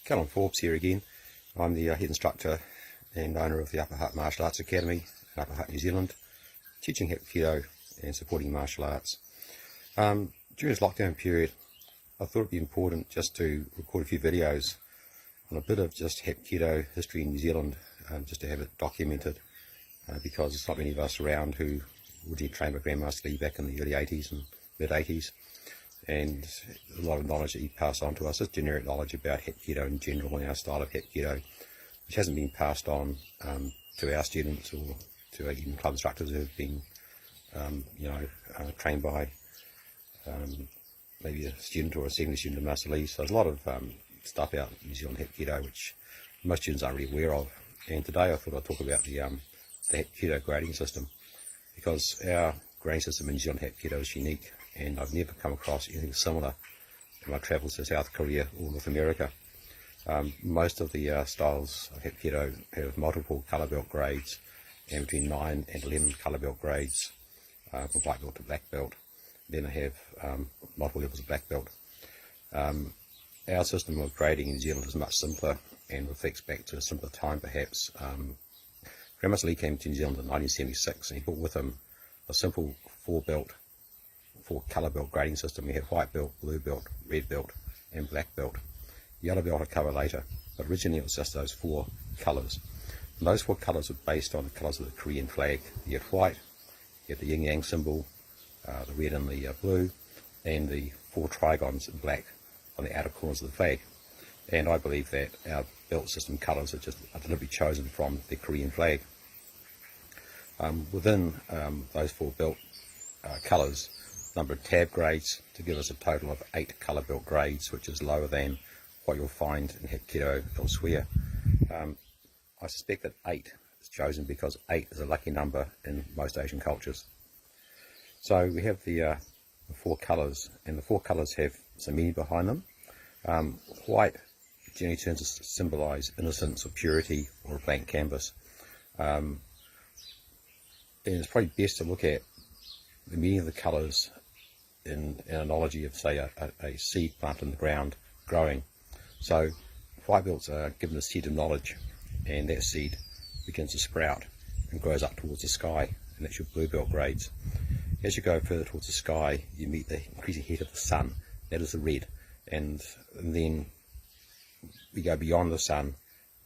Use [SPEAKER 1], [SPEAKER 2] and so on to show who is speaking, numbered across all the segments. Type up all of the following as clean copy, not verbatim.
[SPEAKER 1] Callum Forbes here again. I'm the head instructor and owner of the Upper Hutt Martial Arts Academy in Upper Hutt, New Zealand, teaching Hapkido and supporting martial arts. During this lockdown period, I thought it'd be important just to record a few videos on a bit of just Hapkido history in New Zealand, just to have it documented, because there's not many of us around who originally trained by Grandmaster Lee back in the early 80s and mid 80s, and a lot of knowledge that he passed on to us, just generic knowledge about Hapkido in general and our style of Hapkido, which hasn't been passed on to our students or to even club instructors who have been trained by maybe a student or a secondary student of Master Lee. So there's a lot of stuff out in New Zealand Hapkido which most students aren't really aware of. And today I thought I'd talk about the Hapkido grading system, because our grading system in New Zealand Hapkido is unique, and I've never come across anything similar in my travels to South Korea or North America. Most of the styles of Hapkido have multiple colour belt grades, and between 9 and 11 colour belt grades, from white belt to black belt. Then they have multiple levels of black belt. Our system of grading in New Zealand is much simpler and reflects back to a simpler time perhaps. Grandmaster Lee came to New Zealand in 1976, and he brought with him a simple four colour belt grading system. We have white belt, blue belt, red belt and black belt. Yellow belt I'll cover later, but originally it was just those four colours. And those four colours were based on the colours of the Korean flag. You have white, you have the yin yang symbol, the red and the blue, and the four trigons in black on the outer corners of the flag. And I believe that our belt system colours are deliberately chosen from the Korean flag. Within those four belt colours, number of tab grades to give us a total of 8 colour belt grades, which is lower than what you'll find in Hapkido elsewhere. I suspect that 8 is chosen because 8 is a lucky number in most Asian cultures. So we have the four colours, and the four colours have some meaning behind them. White generally tends to symbolise innocence or purity or a blank canvas. And it's probably best to look at the meaning of the colours in an analogy of, say, a seed planted in the ground growing. So white belts are given a seed of knowledge, and that seed begins to sprout and grows up towards the sky, and that's your blue belt grades. As you go further towards the sky, you meet the increasing heat of the sun, that is the red, and then we go beyond the sun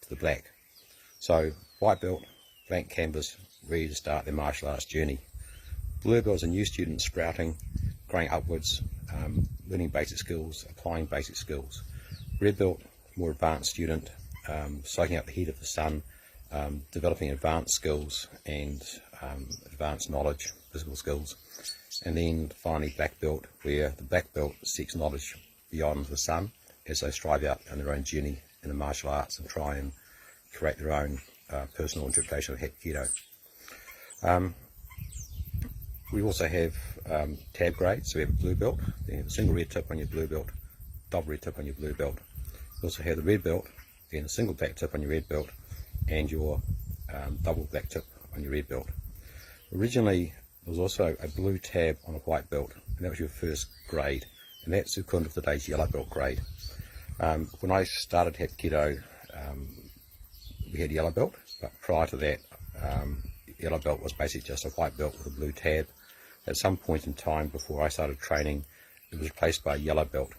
[SPEAKER 1] to the black. So white belt, blank canvas, ready to start their martial arts journey. Blue belt is a new student sprouting, growing upwards, learning basic skills, applying basic skills. Red belt, more advanced student, soaking up the heat of the sun, developing advanced skills and advanced knowledge, physical skills. And then finally black belt, where the black belt seeks knowledge beyond the sun as they strive out on their own journey in the martial arts and try and create their own personal interpretation of Hapkido. We also have tab grades. So we have a blue belt, then you have a single red tip on your blue belt, double red tip on your blue belt. You also have the red belt, then a single black tip on your red belt, and your double black tip on your red belt. Originally there was also a blue tab on a white belt, and that was your first grade, and that's equivalent to today's yellow belt grade. When I started Hapkido, we had yellow belt, but prior to that, yellow belt was basically just a white belt with a blue tab. At some point in time before I started training, it was replaced by a yellow belt,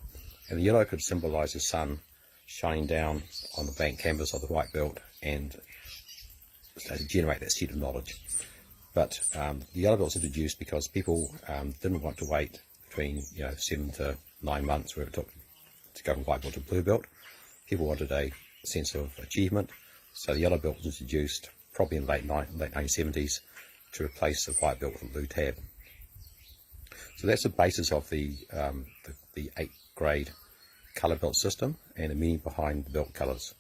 [SPEAKER 1] and the yellow could symbolise the sun shining down on the blank canvas of the white belt and to generate that seed of knowledge. But the yellow belt was introduced because people didn't want to wait between 7 to 9 months where it took to go from white belt to blue belt. People wanted a sense of achievement, so the yellow belt was introduced probably in late 1970s to replace the white belt with a blue tab. So that's the basis of the 8 grade colour belt system and the meaning behind the belt colours.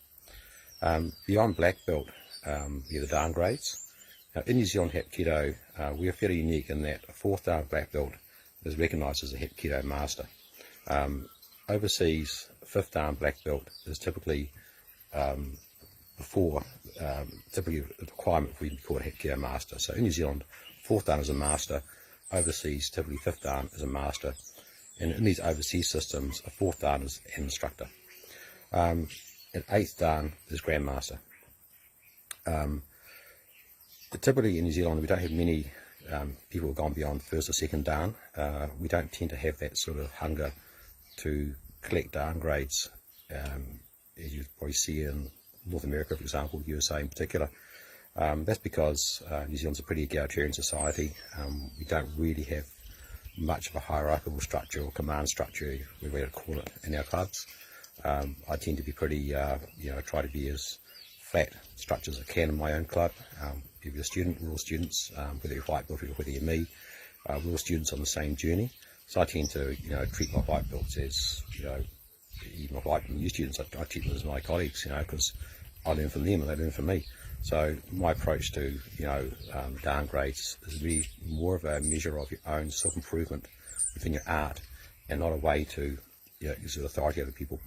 [SPEAKER 1] Beyond black belt, we have the dan grades. Now, in New Zealand Hapkido, we are fairly unique in that a 4th dan black belt is recognised as a Hapkido master. Overseas, 5th dan black belt is typically typically a requirement for you to be called a Hapkido master. So in New Zealand, 4th dan is a master. Overseas, typically 5th dan is a master. And in these overseas systems, a 4th dan is an instructor. and 8th Dan is Grandmaster. Typically in New Zealand we don't have many people who have gone beyond 1st or 2nd Dan. We don't tend to have that sort of hunger to collect Dan grades, as you probably see in North America, for example, USA in particular. That's because New Zealand's a pretty egalitarian society. We don't really have much of a hierarchical structure or command structure, whatever you call it, in our clubs. I tend to be pretty, try to be as flat structure as I can in my own club. If you're a student, we're all students, whether you're white belt or whether you're me, we're all students on the same journey. So I tend to, treat my white belts as, even my white and new students, I treat them as my colleagues, because I learn from them and they learn from me. So my approach to, Dan grades is really more of a measure of your own self-improvement within your art, and not a way to, exert authority over people.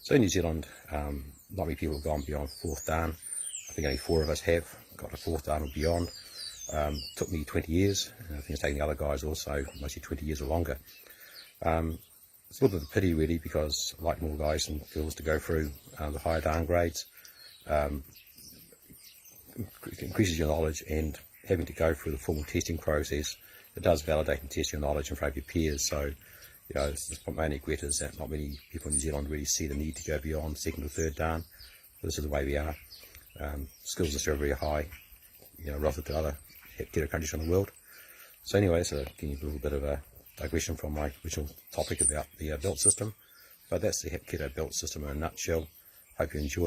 [SPEAKER 1] So in New Zealand, not many people have gone beyond 4th Dan. I think only 4 of us have got to 4th Dan or beyond. Took me 20 years. I think it's taken the other guys also mostly 20 years or longer. It's a little bit of a pity really, because I like more guys and girls to go through the higher Dan grades. Increases your knowledge, and having to go through the formal testing process, it does validate and test your knowledge in front of your peers. So, my only regret is that not many people in New Zealand really see the need to go beyond 2nd or 3rd Dan. This is the way we are. Skills are still very high, relative to other Hapkido countries in the world. So anyway, so getting a little bit of a digression from my original topic about the belt system. But that's the Hapkido belt system in a nutshell. Hope you enjoyed it.